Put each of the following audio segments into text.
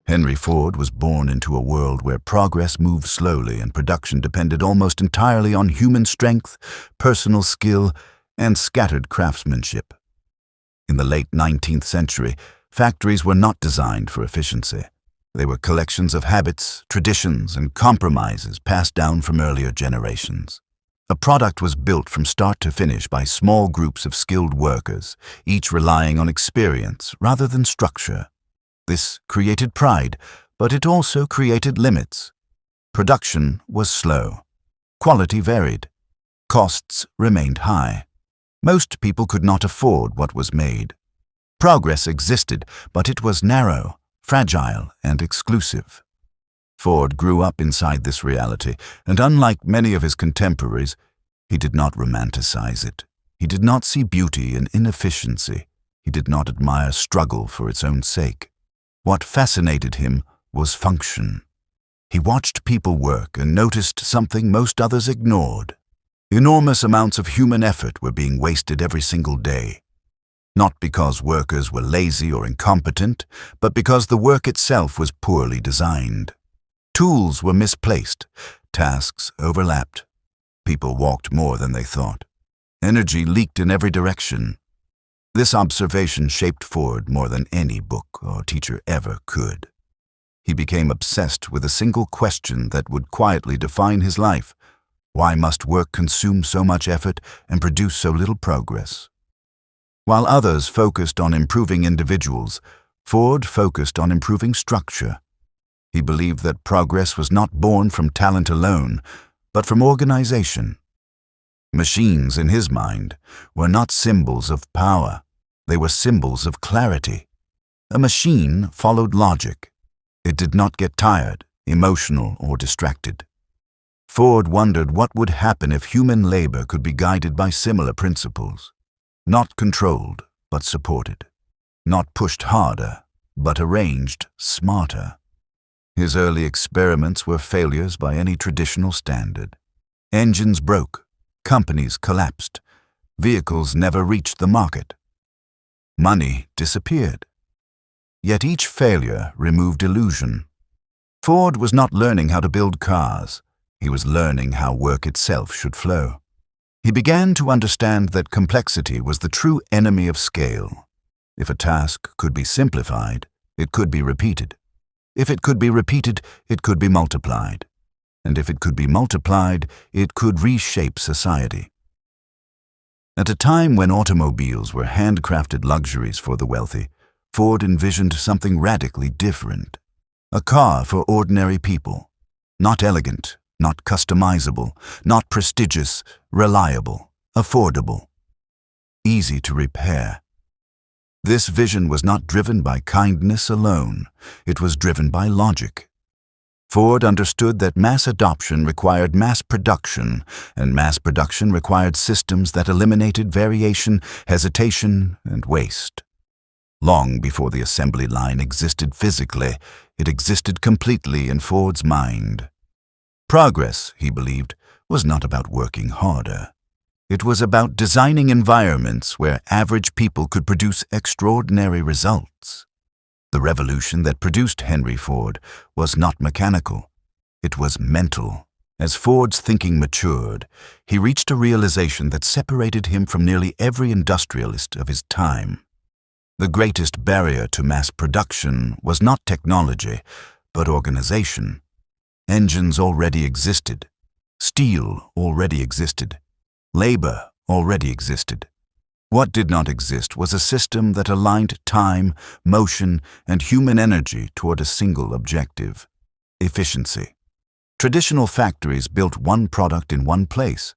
Henry Ford was born into a world where progress moved slowly and production depended almost entirely on human strength, personal skill, and scattered craftsmanship. In the late 19th century, factories were not designed for efficiency. They were collections of habits, traditions, and compromises passed down from earlier generations. A product was built from start to finish by small groups of skilled workers, each relying on experience rather than structure. This created pride, but it also created limits. Production was slow. Quality varied. Costs remained high. Most people could not afford what was made. Progress existed, but it was narrow, fragile, and exclusive. Ford grew up inside this reality, and unlike many of his contemporaries, he did not romanticize it. He did not see beauty in inefficiency. He did not admire struggle for its own sake. What fascinated him was function. He watched people work and noticed something most others ignored. Enormous amounts of human effort were being wasted every single day. Not because workers were lazy or incompetent, but because the work itself was poorly designed. Tools were misplaced, tasks overlapped. People walked more than they thought. Energy leaked in every direction. This observation shaped Ford more than any book or teacher ever could. He became obsessed with a single question that would quietly define his life. Why must work consume so much effort and produce so little progress? While others focused on improving individuals, Ford focused on improving structure. He believed that progress was not born from talent alone, but from organization. Machines, in his mind, were not symbols of power. They were symbols of clarity. A machine followed logic. It did not get tired, emotional, or distracted. Ford wondered what would happen if human labor could be guided by similar principles. Not controlled, but supported. Not pushed harder, but arranged smarter. His early experiments were failures by any traditional standard. Engines broke. Companies collapsed. Vehicles never reached the market. Money disappeared. Yet each failure removed illusion. Ford was not learning how to build cars. He was learning how work itself should flow. He began to understand that complexity was the true enemy of scale. If a task could be simplified, it could be repeated. If it could be repeated, it could be multiplied. And if it could be multiplied, it could reshape society. At a time when automobiles were handcrafted luxuries for the wealthy, Ford envisioned something radically different. A car for ordinary people. Not elegant, not customizable, not prestigious, reliable, affordable, easy to repair. This vision was not driven by kindness alone. It was driven by logic. Ford understood that mass adoption required mass production, and mass production required systems that eliminated variation, hesitation, and waste. Long before the assembly line existed physically, it existed completely in Ford's mind. Progress, he believed, was not about working harder. It was about designing environments where average people could produce extraordinary results. The revolution that produced Henry Ford was not mechanical. It was mental. As Ford's thinking matured, he reached a realization that separated him from nearly every industrialist of his time. The greatest barrier to mass production was not technology, but organization. Engines already existed. Steel already existed. Labor already existed. What did not exist was a system that aligned time, motion, and human energy toward a single objective: efficiency. Traditional factories built one product in one place.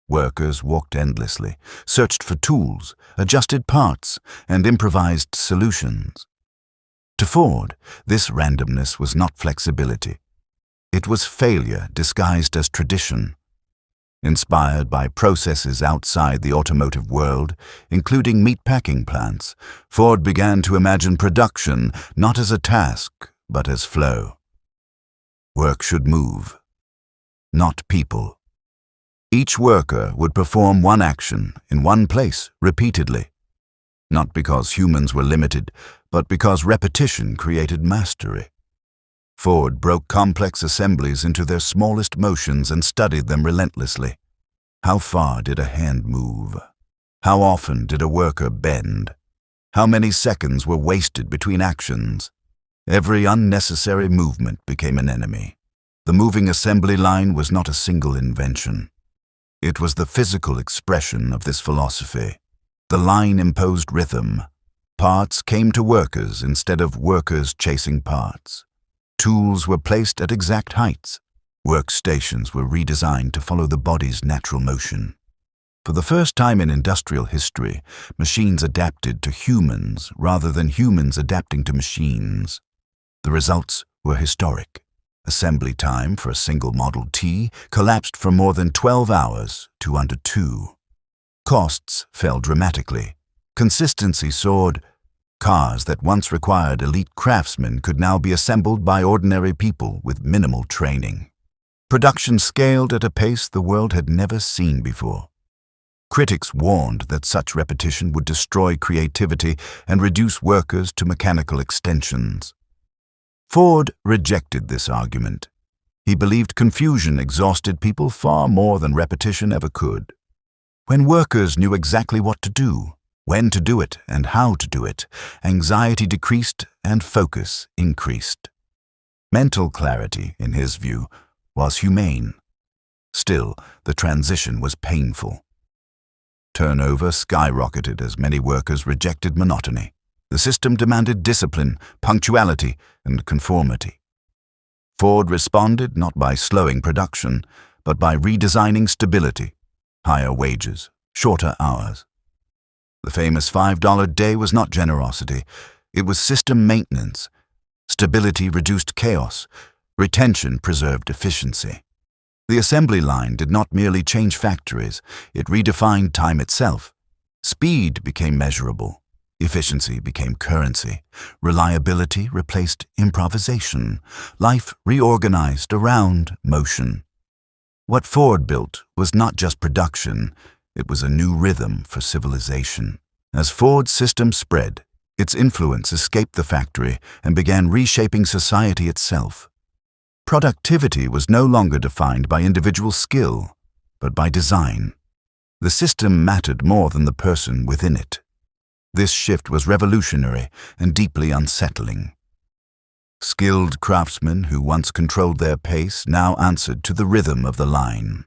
Workers walked endlessly, searched for tools, adjusted parts, and improvised solutions. To Ford, this randomness was not flexibility. It was failure disguised as tradition. Inspired by processes outside the automotive world, including meatpacking plants, Ford began to imagine production not as a task, but as flow. Work should move, not people. Each worker would perform one action in one place repeatedly, not because humans were limited, but because repetition created mastery. Ford broke complex assemblies into their smallest motions and studied them relentlessly. How far did a hand move? How often did a worker bend? How many seconds were wasted between actions? Every unnecessary movement became an enemy. The moving assembly line was not a single invention. It was the physical expression of this philosophy. The line imposed rhythm. Parts came to workers instead of workers chasing parts. Tools were placed at exact heights. Workstations were redesigned to follow the body's natural motion. For the first time in industrial history, machines adapted to humans rather than humans adapting to machines. The results were historic. Assembly time for a single Model T collapsed from more than 12 hours to under 2. Costs fell dramatically. Consistency soared. Cars that once required elite craftsmen could now be assembled by ordinary people with minimal training. Production scaled at a pace the world had never seen before. Critics warned that such repetition would destroy creativity and reduce workers to mechanical extensions. Ford rejected this argument. He believed confusion exhausted people far more than repetition ever could. When workers knew exactly what to do, when to do it, and how to do it, anxiety decreased and focus increased. Mental clarity, in his view, was humane. Still, the transition was painful. Turnover skyrocketed as many workers rejected monotony. The system demanded discipline, punctuality, and conformity. Ford responded not by slowing production, but by redesigning stability, higher wages, shorter hours. The famous $5 day was not generosity, it was system maintenance. Stability reduced chaos, retention preserved efficiency. The assembly line did not merely change factories, it redefined time itself. Speed became measurable. Efficiency became currency. Reliability replaced improvisation. Life reorganized around motion. What Ford built was not just production, it was a new rhythm for civilization. As Ford's system spread, its influence escaped the factory and began reshaping society itself. Productivity was no longer defined by individual skill, but by design. The system mattered more than the person within it. This shift was revolutionary and deeply unsettling. Skilled craftsmen who once controlled their pace now answered to the rhythm of the line.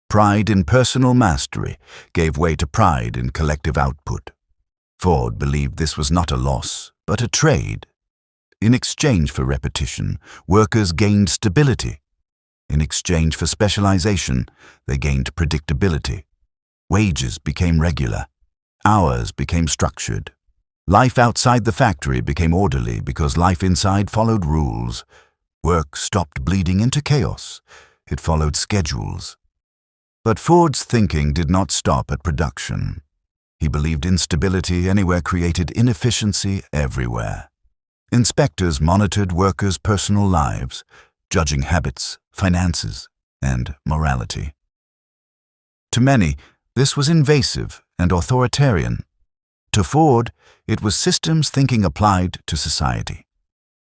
Pride in personal mastery gave way to pride in collective output. Ford believed this was not a loss, but a trade. In exchange for repetition, workers gained stability. In exchange for specialization, they gained predictability. Wages became regular. Hours became structured. Life outside the factory became orderly because life inside followed rules. Work stopped bleeding into chaos. It followed schedules. But Ford's thinking did not stop at production. He believed instability anywhere created inefficiency everywhere. Inspectors monitored workers' personal lives, judging habits, finances, and morality. To many, this was invasive and authoritarian. To Ford, it was systems thinking applied to society.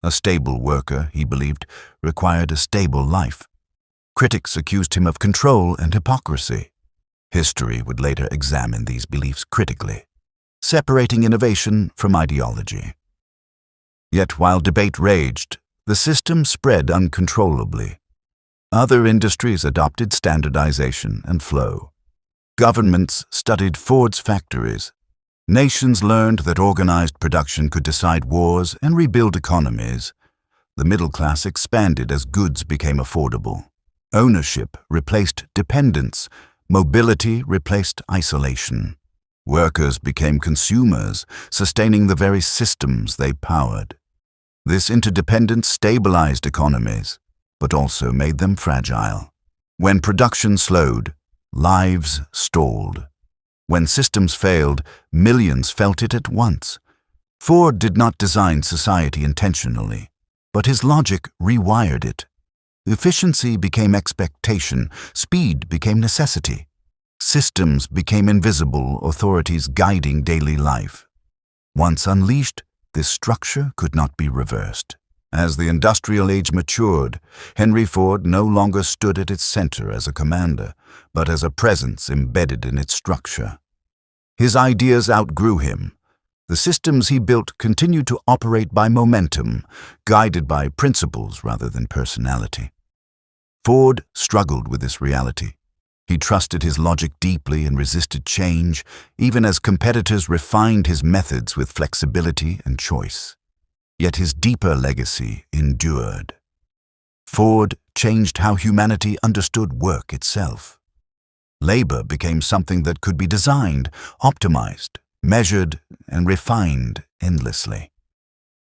A stable worker, he believed, required a stable life. Critics accused him of control and hypocrisy. History would later examine these beliefs critically, separating innovation from ideology. Yet while debate raged, the system spread uncontrollably. Other industries adopted standardization and flow. Governments studied Ford's factories. Nations learned that organized production could decide wars and rebuild economies. The middle class expanded as goods became affordable. Ownership replaced dependence. Mobility replaced isolation. Workers became consumers, sustaining the very systems they powered. This interdependence stabilized economies, but also made them fragile. When production slowed, lives stalled. When systems failed, millions felt it at once. Ford did not design society intentionally, but his logic rewired it. Efficiency became expectation, speed became necessity. Systems became invisible authorities guiding daily life. Once unleashed, this structure could not be reversed. As the industrial age matured, Henry Ford no longer stood at its center as a commander, but as a presence embedded in its structure. His ideas outgrew him. The systems he built continued to operate by momentum, guided by principles rather than personality. Ford struggled with this reality. He trusted his logic deeply and resisted change, even as competitors refined his methods with flexibility and choice. Yet his deeper legacy endured. Ford changed how humanity understood work itself. Labor became something that could be designed, optimized, measured, and refined endlessly.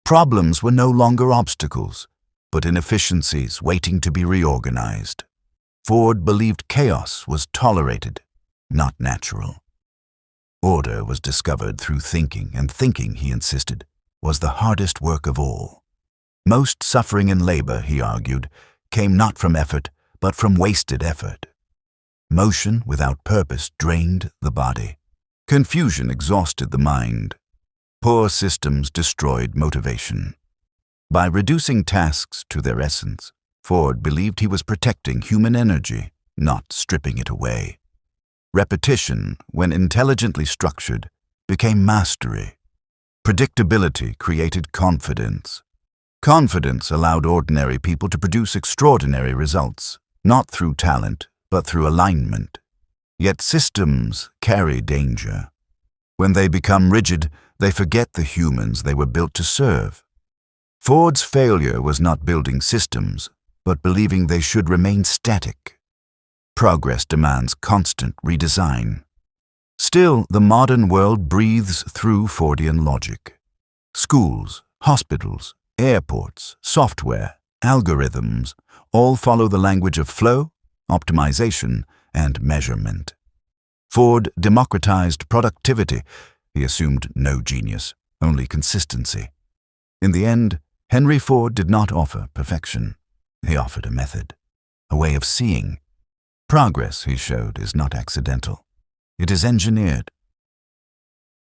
Problems were no longer obstacles, but inefficiencies waiting to be reorganized. Ford believed chaos was tolerated, not natural. Order was discovered through thinking, and thinking, he insisted, was the hardest work of all. Most suffering in labor, he argued, came not from effort, but from wasted effort. Motion without purpose drained the body. Confusion exhausted the mind. Poor systems destroyed motivation. By reducing tasks to their essence, Ford believed he was protecting human energy, not stripping it away. Repetition, when intelligently structured, became mastery. Predictability created confidence. Confidence allowed ordinary people to produce extraordinary results, not through talent, but through alignment. Yet systems carry danger. When they become rigid, they forget the humans they were built to serve. Ford's failure was not building systems, but believing they should remain static. Progress demands constant redesign. Still, the modern world breathes through Fordian logic. Schools, hospitals, airports, software, algorithms all follow the language of flow, optimization, and measurement. Ford democratized productivity. He assumed no genius, only consistency. In the end, Henry Ford did not offer perfection. He offered a method, a way of seeing. Progress, he showed, is not accidental. It is engineered,